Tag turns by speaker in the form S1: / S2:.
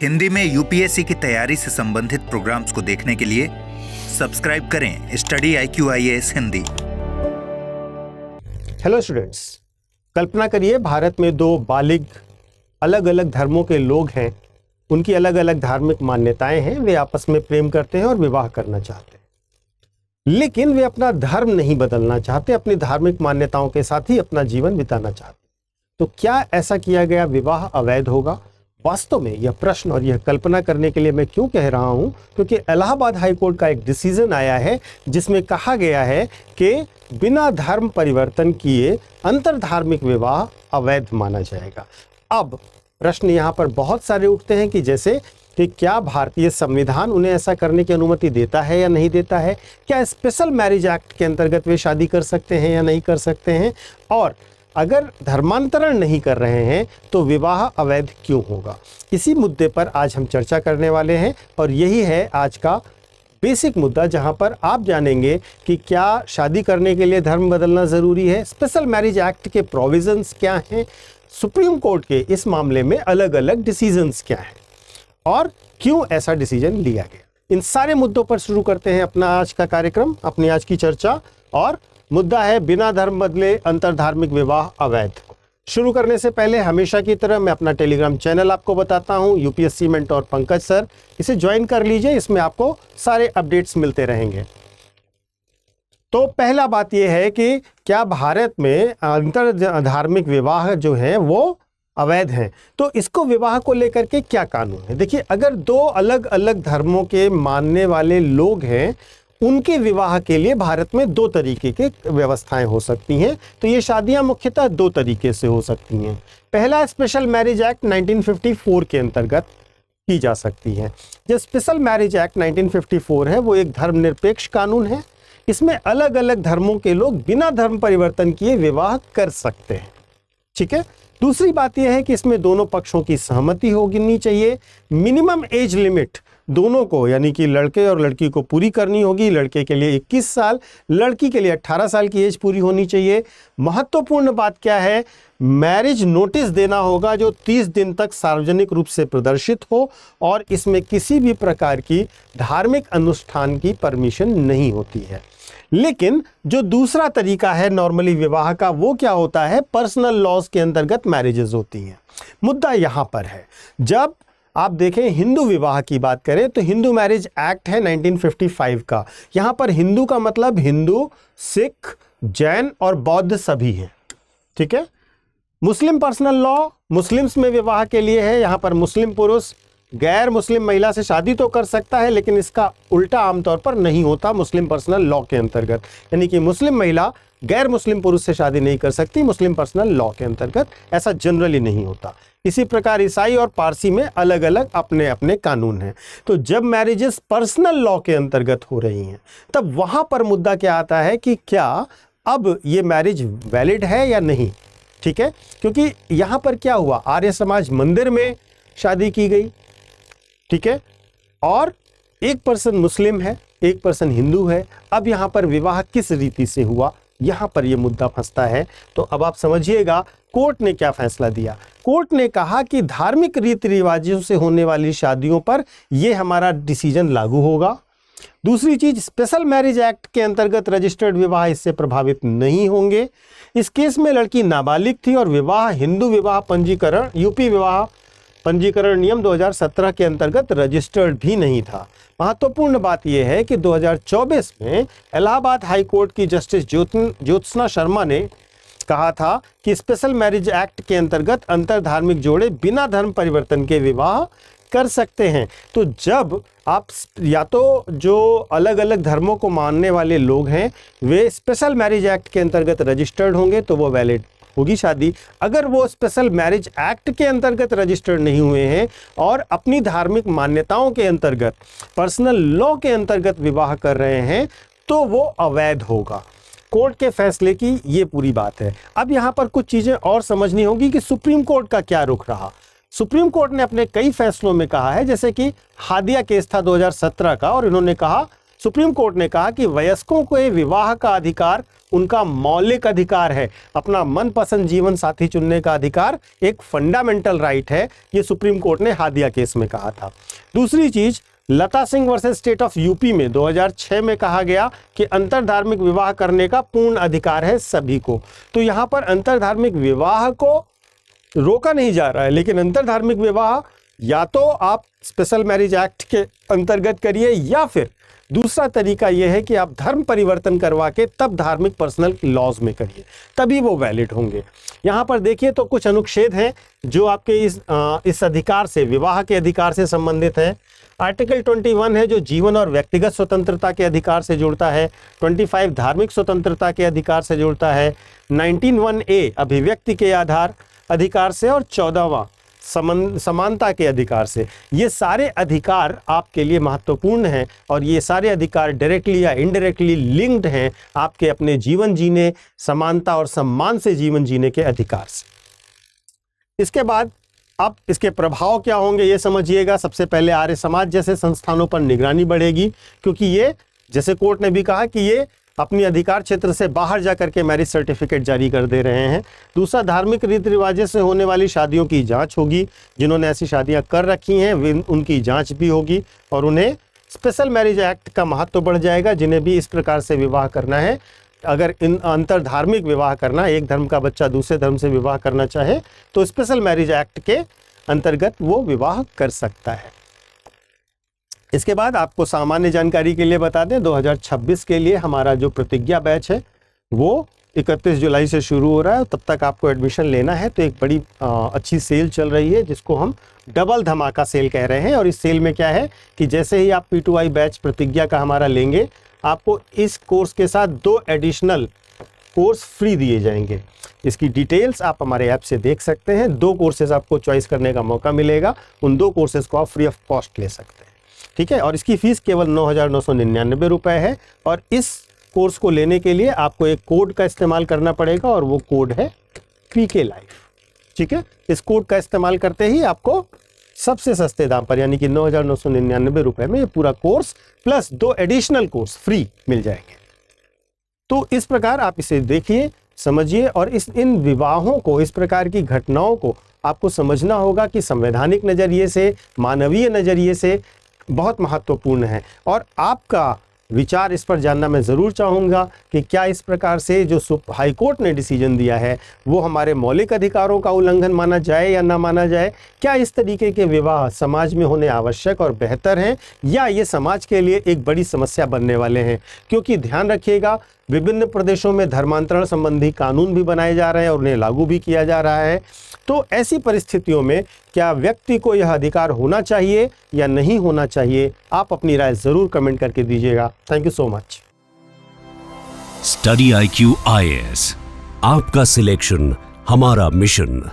S1: हिंदी में यूपीएससी की तैयारी से संबंधित प्रोग्राम्स को देखने के लिए सब्सक्राइब करें study IQIAS Hindi.
S2: Hello students, कल्पना करिए भारत में दो बालिग अलग अलग धर्मों के लोग हैं। उनकी अलग अलग धार्मिक मान्यताएं हैं। वे आपस में प्रेम करते हैं और विवाह करना चाहते हैं, लेकिन वे अपना धर्म नहीं बदलना चाहते, अपनी धार्मिक मान्यताओं के साथ ही अपना जीवन बिताना चाहते। तो क्या ऐसा किया गया विवाह अवैध होगा? वास्तव में यह प्रश्न और यह कल्पना करने के लिए मैं क्यों कह रहा हूं, क्योंकि इलाहाबाद हाई कोर्ट का एक डिसीजन आया है जिसमें कहा गया है कि बिना धर्म परिवर्तन किए अंतरधार्मिक विवाह अवैध माना जाएगा। अब प्रश्न यहाँ पर बहुत सारे उठते हैं कि जैसे कि क्या भारतीय संविधान उन्हें ऐसा करने की अनुमति देता है या नहीं देता है? क्या स्पेशल मैरिज एक्ट के अंतर्गत वे शादी कर सकते हैं या नहीं कर सकते हैं? और अगर धर्मांतरण नहीं कर रहे हैं तो विवाह अवैध क्यों होगा? इसी मुद्दे पर आज हम चर्चा करने वाले हैं और यही है आज का बेसिक मुद्दा, जहां पर आप जानेंगे कि क्या शादी करने के लिए धर्म बदलना ज़रूरी है, स्पेशल मैरिज एक्ट के प्रोविजंस क्या हैं, सुप्रीम कोर्ट के इस मामले में अलग अलग डिसीजंस क्या हैं और क्यों ऐसा डिसीजन लिया गया। इन सारे मुद्दों पर शुरू करते हैं अपना आज का कार्यक्रम, अपनी आज की चर्चा। और मुद्दा है बिना धर्म बदले अंतरधार्मिक विवाह अवैध। शुरू करने से पहले हमेशा की तरह मैं अपना टेलीग्राम चैनल आपको बताता हूं, यूपीएससी मेंटोर पंकज सर। इसे ज्वाइन कर लीजिए, इसमें आपको सारे अपडेट्स मिलते रहेंगे। तो पहला बात यह है कि क्या भारत में अंतरधार्मिक विवाह जो है वो अवैध हैं? तो इसको विवाह को लेकर के क्या कानून है? देखिए, अगर दो अलग अलग धर्मों के मानने वाले लोग हैं, उनके विवाह के लिए भारत में दो तरीके की व्यवस्थाएं हो सकती हैं। तो ये शादियां मुख्यतः दो तरीके से हो सकती हैं। पहला, स्पेशल मैरिज एक्ट 1954 के अंतर्गत की जा सकती है। जो स्पेशल मैरिज एक्ट 1954 है वो एक धर्मनिरपेक्ष कानून है। इसमें अलग अलग धर्मों के लोग बिना धर्म परिवर्तन किए विवाह कर सकते हैं। ठीक है। दूसरी बात यह है कि इसमें दोनों पक्षों की सहमति होनी चाहिए। मिनिमम एज लिमिट दोनों को, यानी कि लड़के और लड़की को पूरी करनी होगी। लड़के के लिए 21 साल, लड़की के लिए 18 साल की एज पूरी होनी चाहिए। महत्वपूर्ण बात क्या है? मैरिज नोटिस देना होगा जो 30 दिन तक सार्वजनिक रूप से प्रदर्शित हो और इसमें किसी भी प्रकार की धार्मिक अनुष्ठान की परमिशन नहीं होती है। लेकिन जो दूसरा तरीका है नॉर्मली विवाह का, वो क्या होता है? पर्सनल लॉज के अंतर्गत मैरिजेस होती हैं। मुद्दा यहाँ पर है, जब आप देखें हिंदू विवाह की बात करें तो हिंदू मैरिज एक्ट है 1955 का। यहाँ पर हिंदू का मतलब हिंदू, सिख, जैन और बौद्ध सभी हैं। ठीक है। मुस्लिम पर्सनल लॉ मुस्लिम्स में विवाह के लिए है। यहाँ पर मुस्लिम पुरुष गैर मुस्लिम महिला से शादी तो कर सकता है, लेकिन इसका उल्टा आमतौर पर नहीं होता मुस्लिम पर्सनल लॉ के अंतर्गत। यानी कि मुस्लिम महिला गैर मुस्लिम पुरुष से शादी नहीं कर सकती मुस्लिम पर्सनल लॉ के अंतर्गत, ऐसा जनरली नहीं होता। इसी प्रकार ईसाई और पारसी में अलग अलग अपने अपने कानून हैं। तो जब मैरिजेस पर्सनल लॉ के अंतर्गत हो रही हैं, तब वहां पर मुद्दा क्या आता है कि क्या अब ये मैरिज वैलिड है या नहीं। ठीक है। क्योंकि यहां पर क्या हुआ, आर्य समाज मंदिर में शादी की गई, ठीक है, और एक पर्सन मुस्लिम है, एक पर्सन हिंदू है। अब यहां पर विवाह किस रीति से हुआ, यहां पर यह मुद्दा फंसता है। तो अब आप समझिएगा कोर्ट ने क्या फैसला दिया। कोर्ट ने कहा कि धार्मिक रीति रिवाजों से होने वाली शादियों पर यह हमारा डिसीजन लागू होगा। दूसरी चीज, स्पेशल मैरिज एक्ट के अंतर्गत रजिस्टर्ड विवाह इससे प्रभावित नहीं होंगे। इस केस में लड़की नाबालिग थी और विवाह हिंदू विवाह पंजीकरण, यूपी विवाह पंजीकरण नियम 2017 के अंतर्गत रजिस्टर्ड भी नहीं था। महत्वपूर्ण बात यह है कि 2024 में इलाहाबाद हाई कोर्ट की जस्टिस ज्योत्सना शर्मा ने कहा था कि स्पेशल मैरिज एक्ट के अंतर्गत अंतरधार्मिक जोड़े बिना धर्म परिवर्तन के विवाह कर सकते हैं। तो जब आप या तो जो अलग अलग धर्मों को मानने वाले लोग हैं वे स्पेशल मैरिज एक्ट के अंतर्गत रजिस्टर्ड होंगे तो वो वैलिड होगी शादी। अगर वो स्पेशल मैरिज एक्ट के अंतर्गत रजिस्टर्ड नहीं हुए हैं और अपनी धार्मिक मान्यताओं के अंतर्गत पर्सनल लॉ के अंतर्गत विवाह कर रहे हैं तो वो अवैध होगा। कोर्ट के फैसले की ये पूरी बात है। अब यहाँ पर कुछ चीजें और समझनी होगी कि सुप्रीम कोर्ट का क्या रुख रहा। सुप्रीम कोर्ट ने अपने कई फैसलों में कहा है, जैसे कि हादिया केस था 2017 का, और इन्होंने कहा, सुप्रीम कोर्ट ने कहा कि वयस्कों को विवाह का अधिकार उनका मौलिक अधिकार है। अपना मनपसंद जीवन साथी चुनने का अधिकार एक फंडामेंटल राइट है, ये सुप्रीम कोर्ट ने हादिया केस में कहा था। दूसरी चीज, Lata Singh versus state of UP में 2006 में कहा गया कि अंतरधार्मिक विवाह करने का पूर्ण अधिकार है सभी को। तो यहां पर अंतरधार्मिक विवाह को रोका नहीं जा रहा है, लेकिन अंतरधार्मिक विवाह या तो आप स्पेशल मैरिज एक्ट के अंतर्गत करिए, या फिर दूसरा तरीका यह है कि आप धर्म परिवर्तन करवा के तब धार्मिक पर्सनल लॉज में करिए, तभी वो वैलिड होंगे। यहाँ पर देखिए तो कुछ अनुच्छेद हैं जो आपके इस अधिकार से, विवाह के अधिकार से संबंधित हैं। आर्टिकल 21 है जो जीवन और व्यक्तिगत स्वतंत्रता के अधिकार से जुड़ता है। 25 धार्मिक स्वतंत्रता के अधिकार से जुड़ता है। 19(1)(a) अभिव्यक्ति के अधिकार से, और 14वां समानता के अधिकार से। ये सारे अधिकार आपके लिए महत्वपूर्ण हैं और ये सारे अधिकार डायरेक्टली या इनडायरेक्टली लिंक्ड हैं आपके अपने जीवन जीने, समानता और सम्मान से जीवन जीने के अधिकार से। इसके बाद अब इसके प्रभाव क्या होंगे ये समझिएगा। सबसे पहले आर्य समाज जैसे संस्थानों पर निगरानी बढ़ेगी, क्योंकि ये, जैसे कोर्ट ने भी कहा कि ये अपनी अधिकार क्षेत्र से बाहर जाकर के मैरिज सर्टिफिकेट जारी कर दे रहे हैं। दूसरा, धार्मिक रीति रिवाजों से होने वाली शादियों की जांच होगी। जिन्होंने ऐसी शादियां कर रखी हैं उनकी जांच भी होगी, और उन्हें स्पेशल मैरिज एक्ट का महत्व बढ़ जाएगा। जिन्हें भी इस प्रकार से विवाह करना है, अगर इन अंतर धार्मिक विवाह करना, एक धर्म का बच्चा दूसरे धर्म से विवाह करना चाहे तो स्पेशल मैरिज एक्ट के अंतर्गत वो विवाह कर सकता है। इसके बाद आपको सामान्य जानकारी के लिए बता दें, 2026 के लिए हमारा जो प्रतिज्ञा बैच है वो 31 जुलाई से शुरू हो रहा है। तब तक आपको एडमिशन लेना है तो एक बड़ी अच्छी सेल चल रही है जिसको हम डबल धमाका सेल कह रहे हैं। और इस सेल में क्या है कि जैसे ही आप P2I बैच प्रतिज्ञा का हमारा लेंगे, आपको इस कोर्स के साथ 2 एडिशनल कोर्स फ्री दिए जाएंगे। इसकी डिटेल्स आप हमारे ऐप से देख सकते हैं। 2 कोर्सेज आपको चॉइस करने का मौका मिलेगा। उन 2 कोर्सेज को आप फ्री ऑफ कॉस्ट ले सकते हैं, ठीक है। और इसकी फीस केवल 9,999 रुपए है। और इस कोर्स को लेने के लिए आपको एक कोड का इस्तेमाल करना पड़ेगा, और वो कोड है PK Life, ठीक है। इस कोड का इस्तेमाल करते ही आपको सबसे सस्ते दाम पर, यानी कि 9,999 रुपए में ये पूरा course plus 2 additional course free मिल जाएंगे। तो इस प्रकार आप इसे देखिए, समझिए, और इन विवाहों को, इस प्रकार की घटनाओं को आपको समझना होगा कि संवैधानिक नजरिए से, मानवीय नजरिए से बहुत महत्वपूर्ण है। और आपका विचार इस पर जानना मैं ज़रूर चाहूँगा कि क्या इस प्रकार से जो हाई कोर्ट ने डिसीजन दिया है वो हमारे मौलिक अधिकारों का उल्लंघन माना जाए या ना माना जाए। क्या इस तरीके के विवाह समाज में होने आवश्यक और बेहतर हैं, या ये समाज के लिए एक बड़ी समस्या बनने वाले हैं। क्योंकि ध्यान रखिएगा, विभिन्न प्रदेशों में धर्मांतरण संबंधी कानून भी बनाए जा रहे हैं और उन्हें लागू भी किया जा रहा है। तो ऐसी परिस्थितियों में क्या व्यक्ति को यह अधिकार होना चाहिए या नहीं होना चाहिए, आप अपनी राय जरूर कमेंट करके दीजिएगा। Thank you so much.
S3: Study IQ IAS, आपका सिलेक्शन हमारा मिशन।